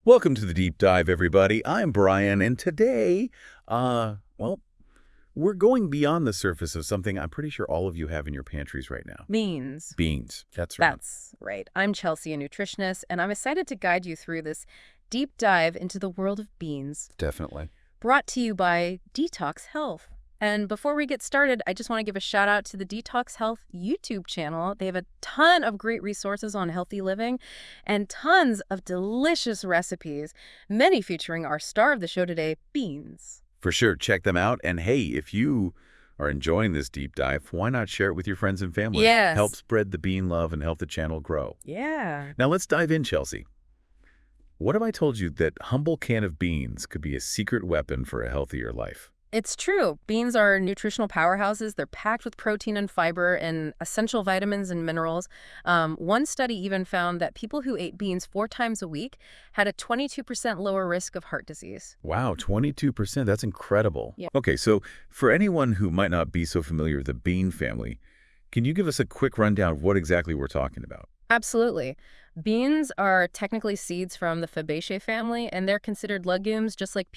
Welcome to the Deep Dive, everybody. I'm Brian, and today, well, we're going beyond the surface of something I'm pretty sure all of you have in your pantries right now. Beans. Beans. That's right. That's right. I'm Chelsea, a nutritionist, and I'm excited to guide you through this deep dive into the world of beans, Definitely. brought to you by Detox Health. And before we get started, I just want to give a shout out to the Detox Health YouTube channel. They have a ton of great resources on healthy living and tons of delicious recipes, many featuring our star of the show today, beans. For sure, check them out. And hey, if you are enjoying this deep dive, why not share it with your friends and family? Yes. Help spread the bean love and help the channel grow. Yeah. Now let's dive in, Chelsea. What if I told you that humble can of beans could be a secret weapon for a healthier life? It's true. Beans are nutritional powerhouses. They're packed with protein and fiber and essential vitamins and minerals. One study even found that people who ate beans 4 times a week had a 22% lower risk of heart disease. Wow, 22%. That's incredible. Yeah. Okay, so for anyone who might not be so familiar with the bean family, can you give us a quick rundown of what exactly we're talking about? Absolutely. Beans are technically seeds from the Fabaceae family, and they're considered legumes just like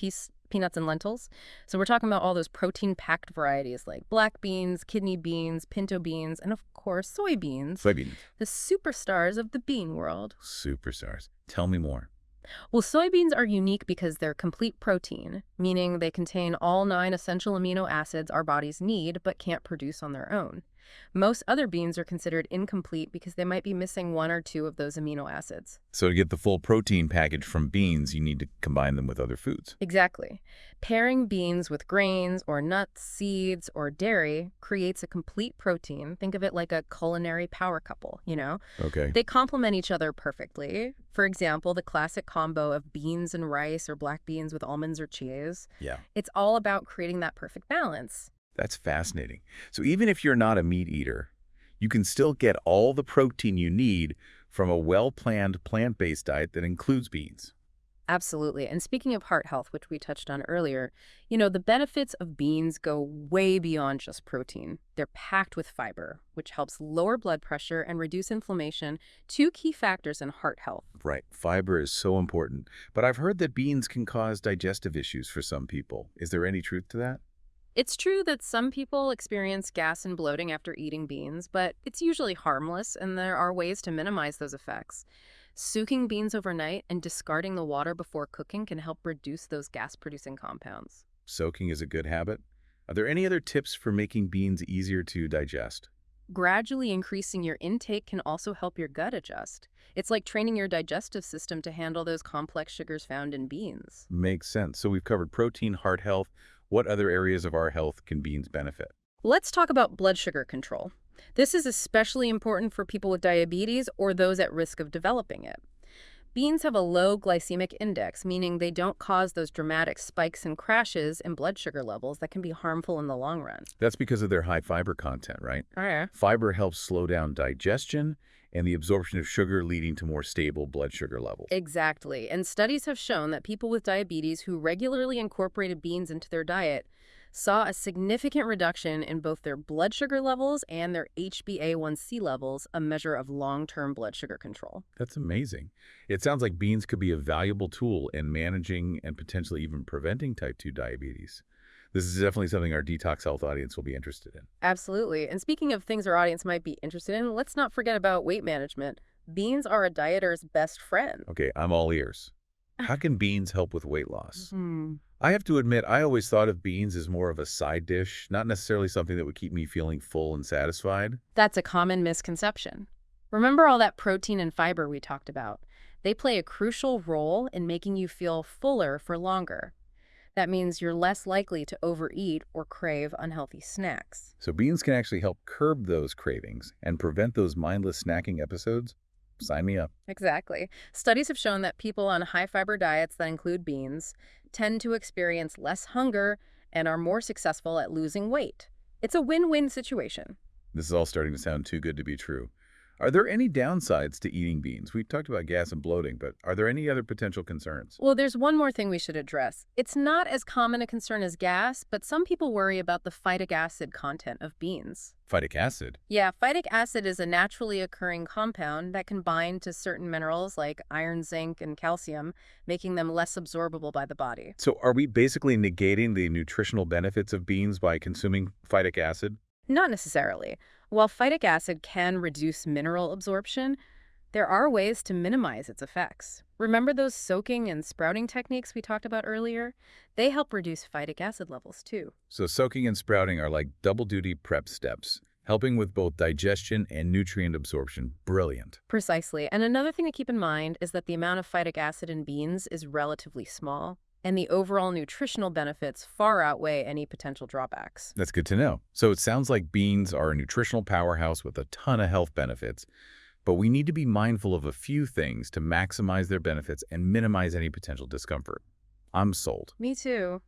peanuts and lentils. So we're talking about all those protein-packed varieties like black beans, kidney beans, pinto beans, and of course soybeans, Soybeans. the superstars of the bean world. Superstars. Tell me more. Well, soybeans are unique because they're complete protein, meaning they contain all 9 essential amino acids our bodies need but can't produce on their own. Most other beans are considered incomplete because they might be missing 1 or 2 of those amino acids. So to get the full protein package from beans, you need to combine them with other foods. Exactly. Pairing beans with grains or nuts, seeds, or dairy creates a complete protein. Think of it like a culinary power couple, you know? Okay. They complement each other perfectly. For example, the classic combo of beans and rice or black beans with almonds or cheese. Yeah. It's all about creating that perfect balance. That's fascinating. So even if you're not a meat eater, you can still get all the protein you need from a well-planned plant-based diet that includes beans. Absolutely. And speaking of heart health, which we touched on earlier, the benefits of beans go way beyond just protein. They're packed with fiber, which helps lower blood pressure and reduce inflammation, 2 key factors in heart health. Right. Fiber is so important. But I've heard that beans can cause digestive issues for some people. Is there any truth to that? It's true that some people experience gas and bloating after eating beans, but it's usually harmless, and there are ways to minimize those effects. Soaking beans overnight and discarding the water before cooking can help reduce those gas-producing compounds. Soaking is a good habit. Are there any other tips for making beans easier to digest? Gradually increasing your intake can also help your gut adjust. It's like training your digestive system to handle those complex sugars found in beans. Makes sense. So we've covered protein, heart health. What other areas of our health can beans benefit? Let's talk about blood sugar control. This is especially important for people with diabetes or those at risk of developing it. Beans have a low glycemic index, meaning they don't cause those dramatic spikes and crashes in blood sugar levels that can be harmful in the long run. That's because of their high fiber content, right? Oh, yeah. Fiber helps slow down digestion and the absorption of sugar, leading to more stable blood sugar levels. Exactly. And studies have shown that people with diabetes who regularly incorporated beans into their diet saw a significant reduction in both their blood sugar levels and their HbA1c levels, a measure of long-term blood sugar control. That's amazing. It sounds like beans could be a valuable tool in managing and potentially even preventing type 2 diabetes. This is definitely something our Detox Health audience will be interested in. Absolutely. And speaking of things our audience might be interested in, let's not forget about weight management. Beans are a dieter's best friend. Okay, I'm all ears. How can beans help with weight loss? Hmm. I have to admit, I always thought of beans as more of a side dish, not necessarily something that would keep me feeling full and satisfied. That's a common misconception. Remember all that protein and fiber we talked about? They play a crucial role in making you feel fuller for longer. That means you're less likely to overeat or crave unhealthy snacks. So beans can actually help curb those cravings and prevent those mindless snacking episodes? Sign me up. Exactly. Studies have shown that people on high-fiber diets that include beans tend to experience less hunger and are more successful at losing weight. It's a win-win situation. This is all starting to sound too good to be true. Are there any downsides to eating beans? We talked about gas and bloating, but are there any other potential concerns? Well, there's one more thing we should address. It's not as common a concern as gas, but some people worry about the phytic acid content of beans. Phytic acid? Yeah, phytic acid is a naturally occurring compound that can bind to certain minerals like iron, zinc, and calcium, making them less absorbable by the body. So are we basically negating the nutritional benefits of beans by consuming phytic acid? Not necessarily. While phytic acid can reduce mineral absorption, there are ways to minimize its effects. Remember those soaking and sprouting techniques we talked about earlier? They help reduce phytic acid levels too. So soaking and sprouting are like double-duty prep steps, helping with both digestion and nutrient absorption. Brilliant. Precisely. And another thing to keep in mind is that the amount of phytic acid in beans is relatively small, and the overall nutritional benefits far outweigh any potential drawbacks. That's good to know. So it sounds like beans are a nutritional powerhouse with a ton of health benefits, but we need to be mindful of a few things to maximize their benefits and minimize any potential discomfort. I'm sold. Me too.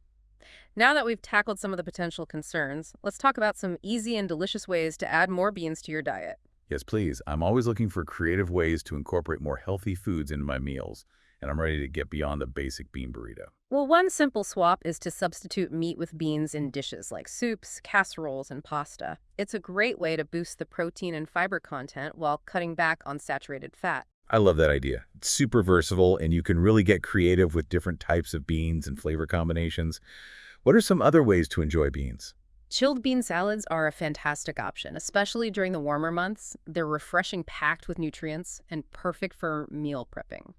Now that we've tackled some of the potential concerns, let's talk about some easy and delicious ways to add more beans to your diet. Yes, please. I'm always looking for creative ways to incorporate more healthy foods into my meals, and I'm ready to get beyond the basic bean burrito. Well, one simple swap is to substitute meat with beans in dishes like soups, casseroles, and pasta. It's a great way to boost the protein and fiber content while cutting back on saturated fat. I love that idea. It's super versatile, and you can really get creative with different types of beans and flavor combinations. What are some other ways to enjoy beans? Chilled bean salads are a fantastic option, especially during the warmer months. They're refreshing, packed with nutrients, and perfect for meal prepping.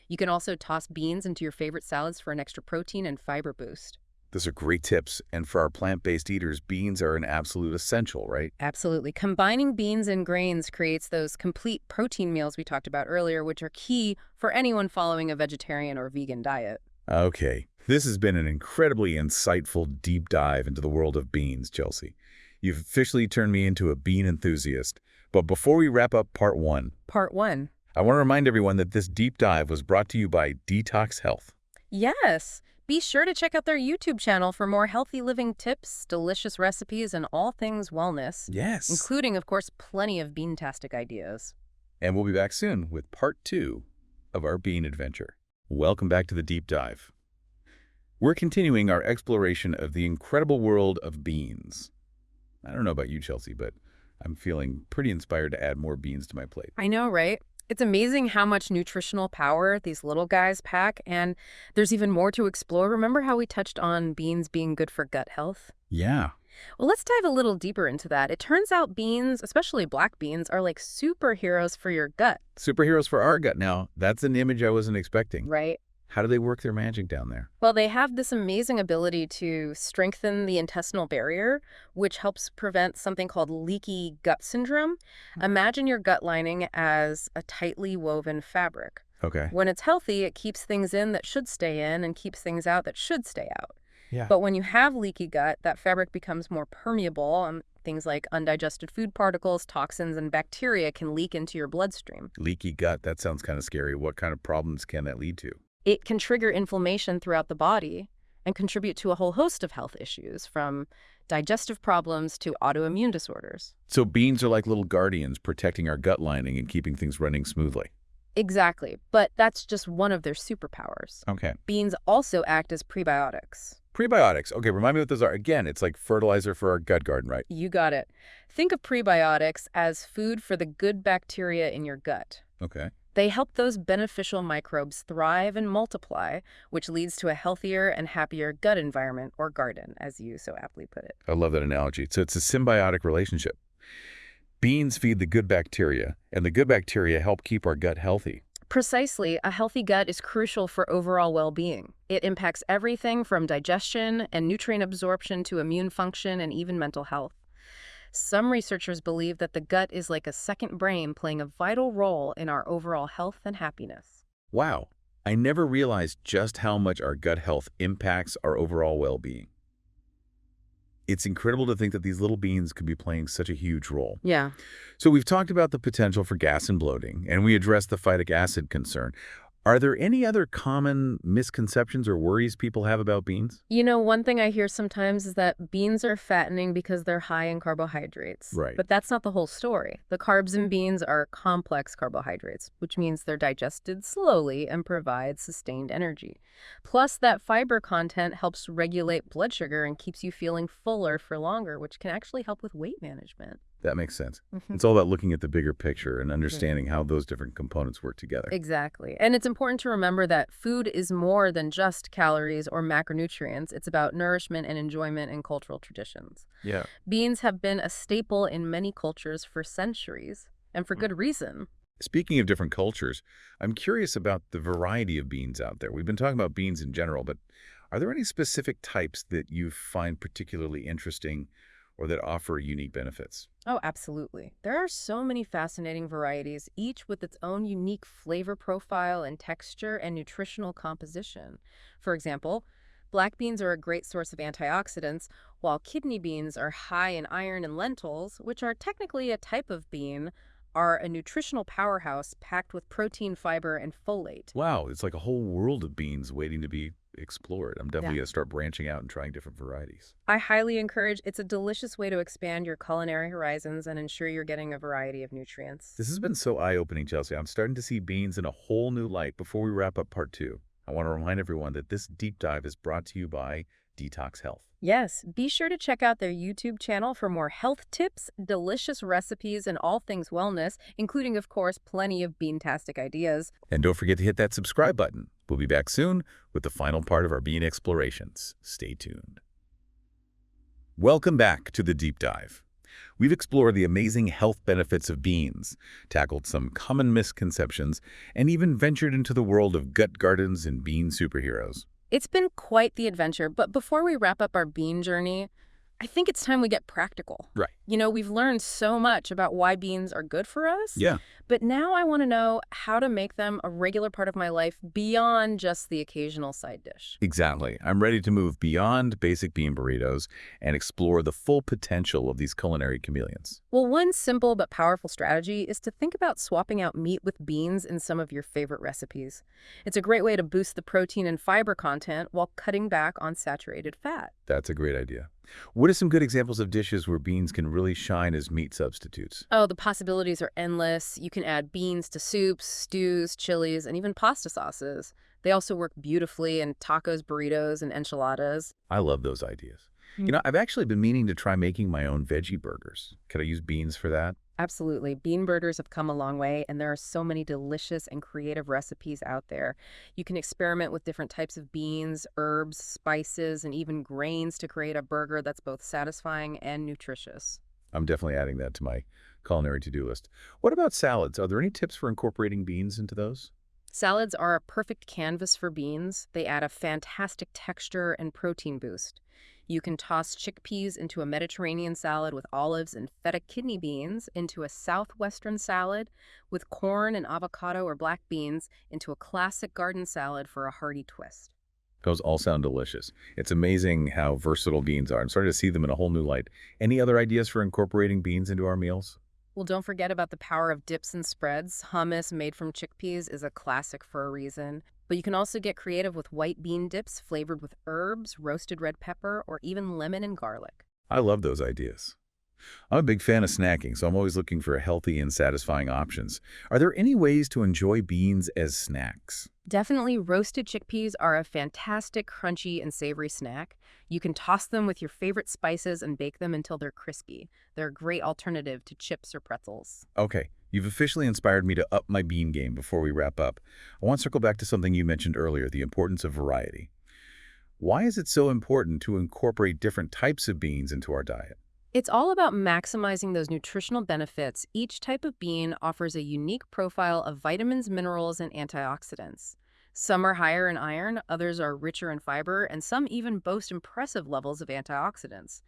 You can also toss beans into your favorite salads for an extra protein and fiber boost. Those are great tips, and for our plant-based eaters, beans are an absolute essential, right? Absolutely. Combining beans and grains creates those complete protein meals we talked about earlier, which are key for anyone following a vegetarian or vegan diet. Okay, this has been an incredibly insightful deep dive into the world of beans, Chelsea. You've officially turned me into a bean enthusiast. But before we wrap up part one, I want to remind everyone that this deep dive was brought to you by Detox Health. Yes. Be sure to check out their YouTube channel for more healthy living tips, delicious recipes, and all things wellness. Yes. Including, of course, plenty of bean-tastic ideas. And we'll be back soon with part 2 of our bean adventure. Welcome back to the deep dive. We're continuing our exploration of the incredible world of beans. I don't know about you, Chelsea, but I'm feeling pretty inspired to add more beans to my plate. I know, right? It's amazing how much nutritional power these little guys pack, and there's even more to explore. Remember how we touched on beans being good for gut health? Yeah. Well, let's dive a little deeper into that. It turns out beans, especially black beans, are like superheroes for your gut. Superheroes for our gut now. That's an image I wasn't expecting. Right. How do they work their magic down there? Well, they have this amazing ability to strengthen the intestinal barrier, which helps prevent something called leaky gut syndrome. Imagine your gut lining as a tightly woven fabric. Okay. When it's healthy, it keeps things in that should stay in and keeps things out that should stay out. Yeah. But when you have leaky gut, that fabric becomes more permeable, and things like undigested food particles, toxins, and bacteria can leak into your bloodstream. Leaky gut, that sounds kind of scary. What kind of problems can that lead to? It can trigger inflammation throughout the body and contribute to a whole host of health issues, from digestive problems to autoimmune disorders. So beans are like little guardians protecting our gut lining and keeping things running smoothly. Exactly, but that's just one of their superpowers. Okay. Beans also act as prebiotics. Prebiotics. Okay, remind me what those are. Again, it's like fertilizer for our gut garden, right? You got it. Think of prebiotics as food for the good bacteria in your gut. Okay. They help those beneficial microbes thrive and multiply, which leads to a healthier and happier gut environment, or garden, as you so aptly put it. I love that analogy. So it's a symbiotic relationship. Beans feed the good bacteria, and the good bacteria help keep our gut healthy. Precisely. A healthy gut is crucial for overall well-being. It impacts everything from digestion and nutrient absorption to immune function and even mental health. Some researchers believe that the gut is like a second brain, playing a vital role in our overall health and happiness. Wow. I never realized just how much our gut health impacts our overall well-being. It's incredible to think that these little beans could be playing such a huge role. Yeah. So we've talked about the potential for gas and bloating, and we addressed the phytic acid concern. Are there any other common misconceptions or worries people have about beans? One thing I hear sometimes is that beans are fattening because they're high in carbohydrates. Right. But that's not the whole story. The carbs in beans are complex carbohydrates, which means they're digested slowly and provide sustained energy. Plus, that fiber content helps regulate blood sugar and keeps you feeling fuller for longer, which can actually help with weight management. That makes sense. Mhm. It's all about looking at the bigger picture and understanding how those different components work together. Exactly. And it's important to remember that food is more than just calories or macronutrients. It's about nourishment and enjoyment and cultural traditions. Yeah. Beans have been a staple in many cultures for centuries, and for good reason. Speaking of different cultures, I'm curious about the variety of beans out there. We've been talking about beans in general, but are there any specific types that you find particularly interesting or that offer unique benefits? Oh, absolutely. There are so many fascinating varieties, each with its own unique flavor profile and texture and nutritional composition. For example, black beans are a great source of antioxidants, while kidney beans are high in iron, and lentils, which are technically a type of bean, are a nutritional powerhouse packed with protein, fiber, and folate. Wow, it's like a whole world of beans waiting to be explored. I'm Yeah. definitely going to start branching out and trying different varieties. I highly encourage. It's a delicious way to expand your culinary horizons and ensure you're getting a variety of nutrients. This has been so eye-opening, Chelsea. I'm starting to see beans in a whole new light. Before we wrap up part 2, I want to remind everyone that this deep dive is brought to you by Detox Health. Yes, be sure to check out their YouTube channel for more health tips, delicious recipes, and all things wellness, including, of course, plenty of bean-tastic ideas. And don't forget to hit that subscribe button. We'll be back soon with the final part of our bean explorations. Stay tuned. Welcome back to the deep dive. We've explored the amazing health benefits of beans, tackled some common misconceptions, and even ventured into the world of gut gardens and bean superheroes. It's been quite the adventure, but before we wrap up our bean journey, I think it's time we get practical. Right. We've learned so much about why beans are good for us. Yeah. But now I want to know how to make them a regular part of my life beyond just the occasional side dish. Exactly. I'm ready to move beyond basic bean burritos and explore the full potential of these culinary chameleons. Well, one simple but powerful strategy is to think about swapping out meat with beans in some of your favorite recipes. It's a great way to boost the protein and fiber content while cutting back on saturated fat. That's a great idea. What are some good examples of dishes where beans can really shine as meat substitutes? Oh, the possibilities are endless. You can add beans to soups, stews, chilies, and even pasta sauces. They also work beautifully in tacos, burritos, and enchiladas. I love those ideas. I've actually been meaning to try making my own veggie burgers. Could I use beans for that? Absolutely. Bean burgers have come a long way, and there are so many delicious and creative recipes out there. You can experiment with different types of beans, herbs, spices, and even grains to create a burger that's both satisfying and nutritious. I'm definitely adding that to my culinary to-do list. What about salads? Are there any tips for incorporating beans into those? Salads are a perfect canvas for beans. They add a fantastic texture and protein boost. You can toss chickpeas into a Mediterranean salad with olives and feta kidney beans, into a southwestern salad with corn and avocado or black beans, into a classic garden salad for a hearty twist. Those all sound delicious. It's amazing how versatile beans are. I'm starting to see them in a whole new light. Any other ideas for incorporating beans into our meals? Well, don't forget about the power of dips and spreads. Hummus made from chickpeas is a classic for a reason. But you can also get creative with white bean dips flavored with herbs, roasted red pepper, or even lemon and garlic. I love those ideas. I'm a big fan of snacking, so I'm always looking for healthy and satisfying options. Are there any ways to enjoy beans as snacks? Definitely, roasted chickpeas are a fantastic, crunchy, and savory snack. You can toss them with your favorite spices and bake them until they're crispy. They're a great alternative to chips or pretzels. Okay, you've officially inspired me to up my bean game before we wrap up. I want to circle back to something you mentioned earlier, the importance of variety. Why is it so important to incorporate different types of beans into our diet? It's all about maximizing those nutritional benefits. Each type of bean offers a unique profile of vitamins, minerals, and antioxidants. Some are higher in iron, others are richer in fiber, and some even boast impressive levels of antioxidants.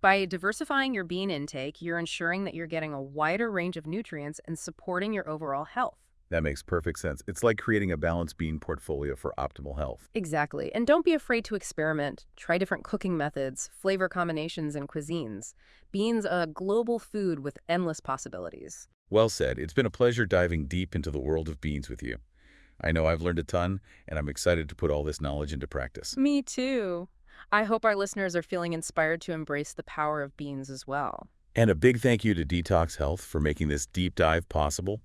By diversifying your bean intake, you're ensuring that you're getting a wider range of nutrients and supporting your overall health. That makes perfect sense. It's like creating a balanced bean portfolio for optimal health. Exactly. And don't be afraid to experiment. Try different cooking methods, flavor combinations, and cuisines. Beans are a global food with endless possibilities. Well said. It's been a pleasure diving deep into the world of beans with you. I know I've learned a ton, and I'm excited to put all this knowledge into practice. Me too. I hope our listeners are feeling inspired to embrace the power of beans as well. And a big thank you to Detox Health for making this deep dive possible.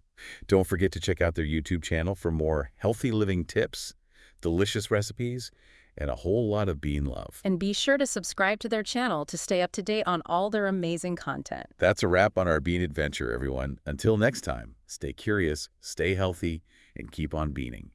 Don't forget to check out their YouTube channel for more healthy living tips, delicious recipes, and a whole lot of bean love. And be sure to subscribe to their channel to stay up to date on all their amazing content. That's a wrap on our bean adventure, everyone. Until next time, stay curious, stay healthy, and keep on beaning.